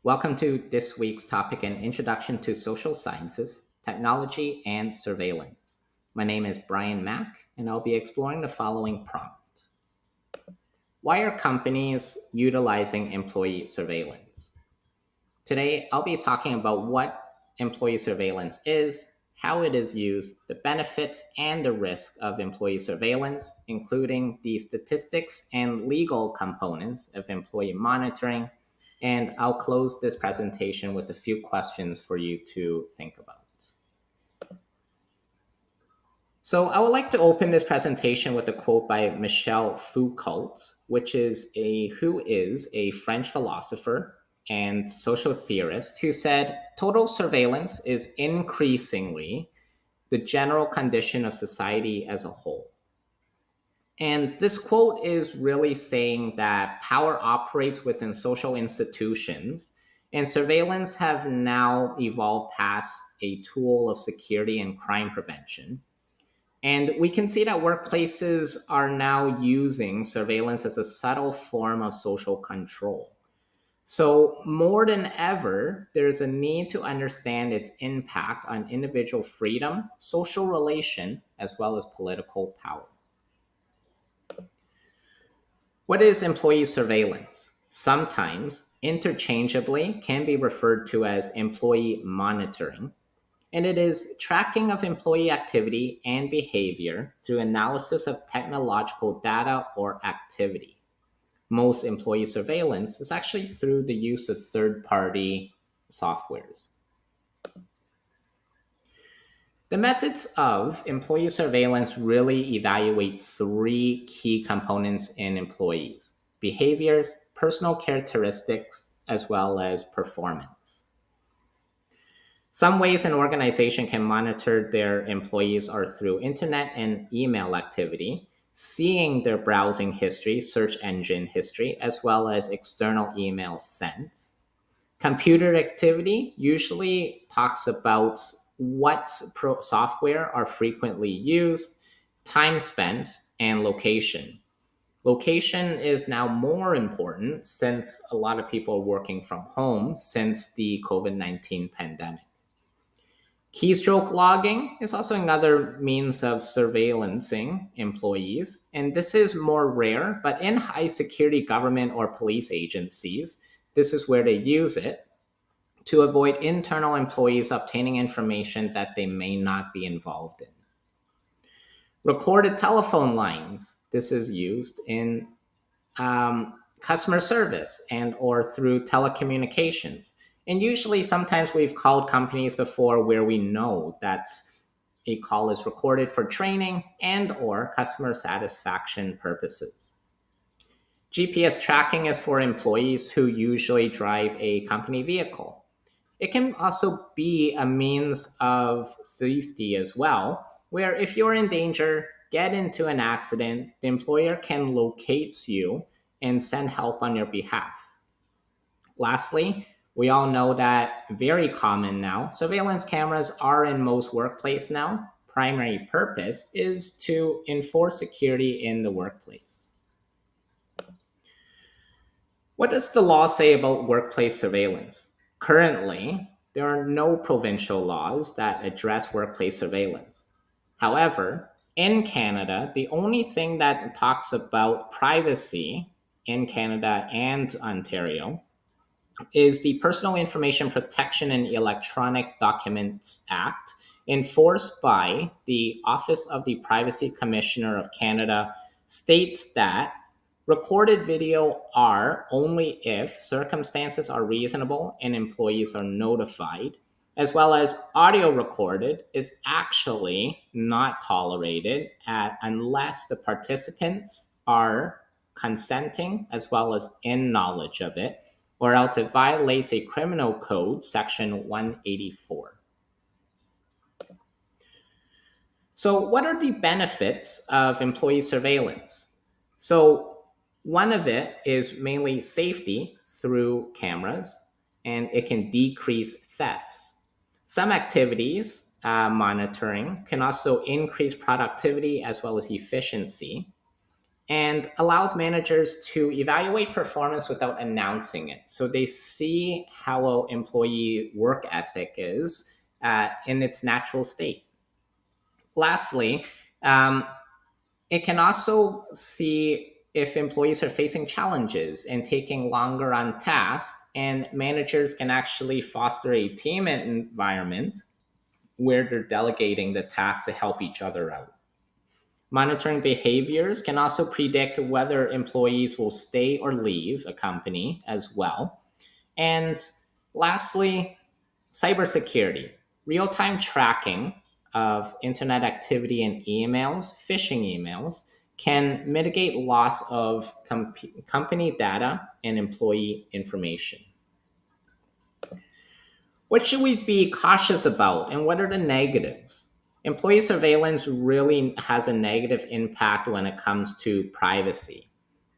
Welcome to this week's topic, an introduction to social sciences, technology, and surveillance. My name is Brian Mack, and I'll be exploring the following prompt. Why are companies utilizing employee surveillance? Today, I'll be talking about what employee surveillance is, how it is used, the benefits and the risk of employee surveillance, including the statistics and legal components of employee monitoring, and I'll close this presentation with a few questions for you to think about. So I would like to open this presentation with a quote by Michel Foucault, who is a French philosopher and social theorist who said, total surveillance is increasingly the general condition of society as a whole. And this quote is really saying that power operates within social institutions, and surveillance have now evolved past a tool of security and crime prevention. And we can see that workplaces are now using surveillance as a subtle form of social control. So, more than ever, there's a need to understand its impact on individual freedom, social relation, as well as political power. What is employee surveillance? Sometimes, interchangeably, can be referred to as employee monitoring, and it is tracking of employee activity and behavior through analysis of technological data or activity. Most employee surveillance is actually through the use of third-party softwares. The methods of employee surveillance really evaluate three key components in employees: behaviors, personal characteristics, as well as performance. Some ways an organization can monitor their employees are through internet and email activity, seeing their browsing history, search engine history, as well as external emails sent. Computer activity usually talks about what software are frequently used, time spent, and location. Location is now more important since a lot of people are working from home since the COVID-19 pandemic. Keystroke logging is also another means of surveillancing employees, and this is more rare, but in high security government or police agencies, this is where they use it to avoid internal employees obtaining information that they may not be involved in. Recorded telephone lines. This is used in customer service and or through telecommunications. And usually sometimes we've called companies before where we know that a call is recorded for training and or customer satisfaction purposes. GPS tracking is for employees who usually drive a company vehicle. It can also be a means of safety as well, where if you're in danger, get into an accident, the employer can locate you and send help on your behalf. Lastly, we all know that very common now, surveillance cameras are in most workplaces now. Primary purpose is to enforce security in the workplace. What does the law say about workplace surveillance? Currently, there are no provincial laws that address workplace surveillance. However, in Canada, the only thing that talks about privacy in Canada and Ontario is the Personal Information Protection and Electronic Documents Act, enforced by the Office of the Privacy Commissioner of Canada, states that recorded video are only if circumstances are reasonable and employees are notified, as well as audio recorded is actually not tolerated unless the participants are consenting as well as in knowledge of it, or else it violates a criminal code section 184. So what are the benefits of employee surveillance? So one of it is mainly safety through cameras, and it can decrease thefts. Some activities, monitoring, can also increase productivity as well as efficiency. and allows managers to evaluate performance without announcing it. So they see how an employee work ethic is in its natural state. Lastly, um, it can also see if employees are facing challenges and taking longer on tasks, and managers can actually foster a team environment where they're delegating the tasks to help each other out. Monitoring behaviors can also predict whether employees will stay or leave a company as well. And lastly, cybersecurity. Real time tracking of internet activity and emails, phishing emails, can mitigate loss of company data and employee information. What should we be cautious about, and what are the negatives? Employee surveillance really has a negative impact when it comes to privacy.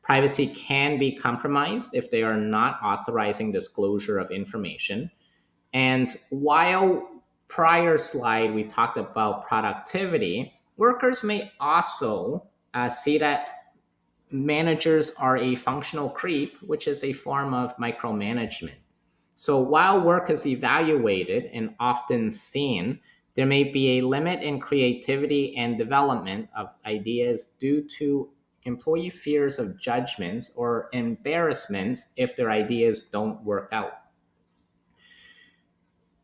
Privacy can be compromised if they are not authorizing disclosure of information. And while prior slide we talked about productivity, workers may also see that managers are a functional creep, which is a form of micromanagement. So while work is evaluated and often seen, there may be a limit in creativity and development of ideas due to employee fears of judgments or embarrassments if their ideas don't work out.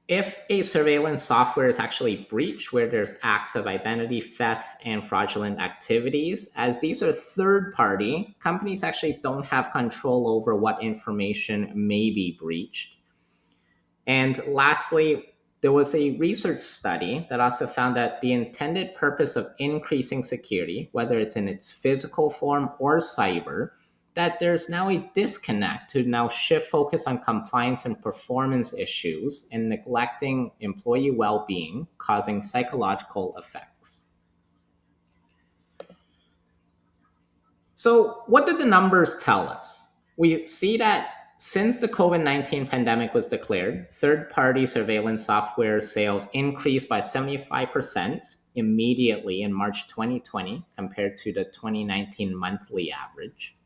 If a surveillance software is actually breached, where there's acts of identity theft and fraudulent activities, as these are third party, companies actually don't have control over what information may be breached. And lastly, there was a research study that also found that the intended purpose of increasing security, whether it's in its physical form or cyber, that there's now a disconnect to now shift focus on compliance and performance issues and neglecting employee well-being, causing psychological effects. So, what do the numbers tell us? We see that since the COVID 19 pandemic was declared, third party surveillance software sales increased by 75% immediately in March 2020 compared to the 2019 monthly average.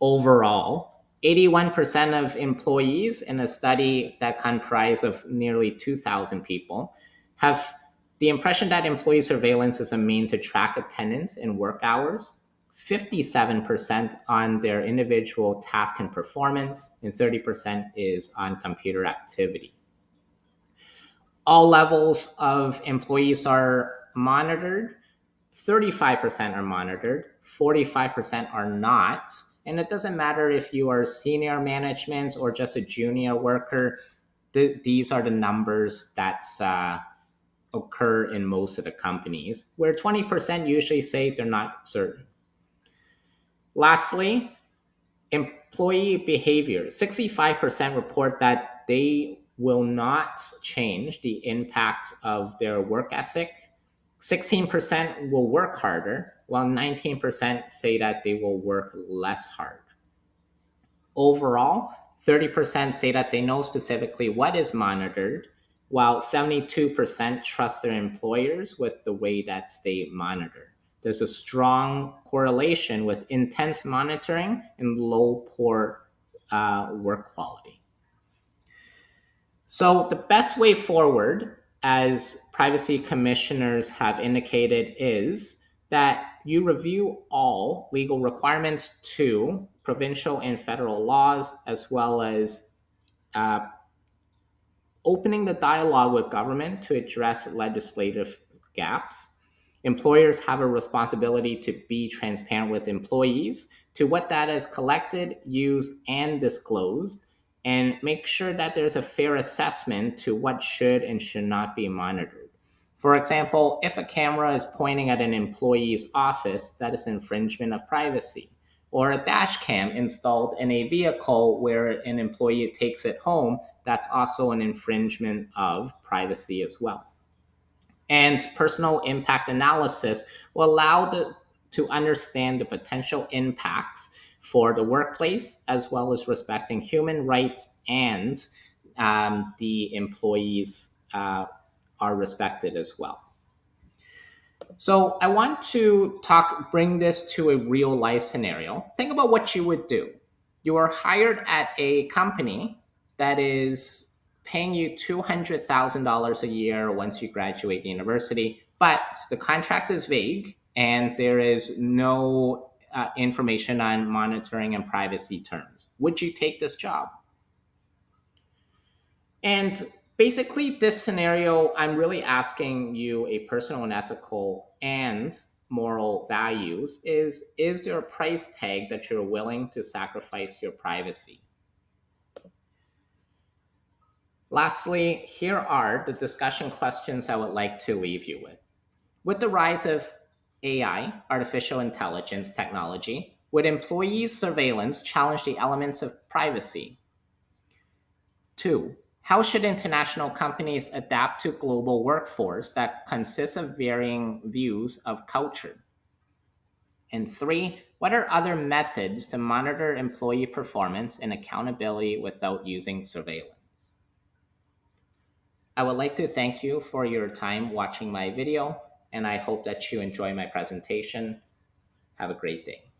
Overall, 81% of employees in a study that comprised of nearly 2,000 people have the impression that employee surveillance is a mean to track attendance and work hours, 57% on their individual task and performance, and 30% is on computer activity. All levels of employees are monitored. 35% are monitored, 45% are not. And it doesn't matter if you are senior management or just a junior worker, these are the numbers that occur in most of the companies, where 20% usually say they're not certain. Lastly, employee behavior. 65% report that they will not change the impact of their work ethic. 16% will work harder, while 19% say that they will work less hard. Overall, 30% say that they know specifically what is monitored, while 72% trust their employers with the way that they monitor. There's a strong correlation with intense monitoring and low poor work quality. So the best way forward, as privacy commissioners have indicated, is that you review all legal requirements to provincial and federal laws, as well as uh, opening the dialogue with government to address legislative gaps. Employers have a responsibility to be transparent with employees to what data is collected, used, and disclosed, and make sure that there's a fair assessment to what should and should not be monitored. For example, if a camera is pointing at an employee's office, that is infringement of privacy. Or a dash cam installed in a vehicle where an employee takes it home, that's also an infringement of privacy as well. And personal impact analysis will allow to understand the potential impacts for the workplace, as well as respecting human rights and the employees are respected as well. So I want to bring this to a real life scenario. Think about what you would do. You are hired at a company that is paying you $200,000 a year once you graduate the university, but the contract is vague and there is no information on monitoring and privacy terms. Would you take this job? And basically, this scenario, I'm really asking you a personal and ethical and moral values is there a price tag that you're willing to sacrifice your privacy? Lastly, here are the discussion questions I would like to leave you with. With the rise of AI, artificial intelligence technology, would employees' surveillance challenge the elements of privacy? Two, how should international companies adapt to global workforce that consists of varying views of culture? And three, what are other methods to monitor employee performance and accountability without using surveillance? I would like to thank you for your time watching my video, and I hope that you enjoy my presentation. Have a great day.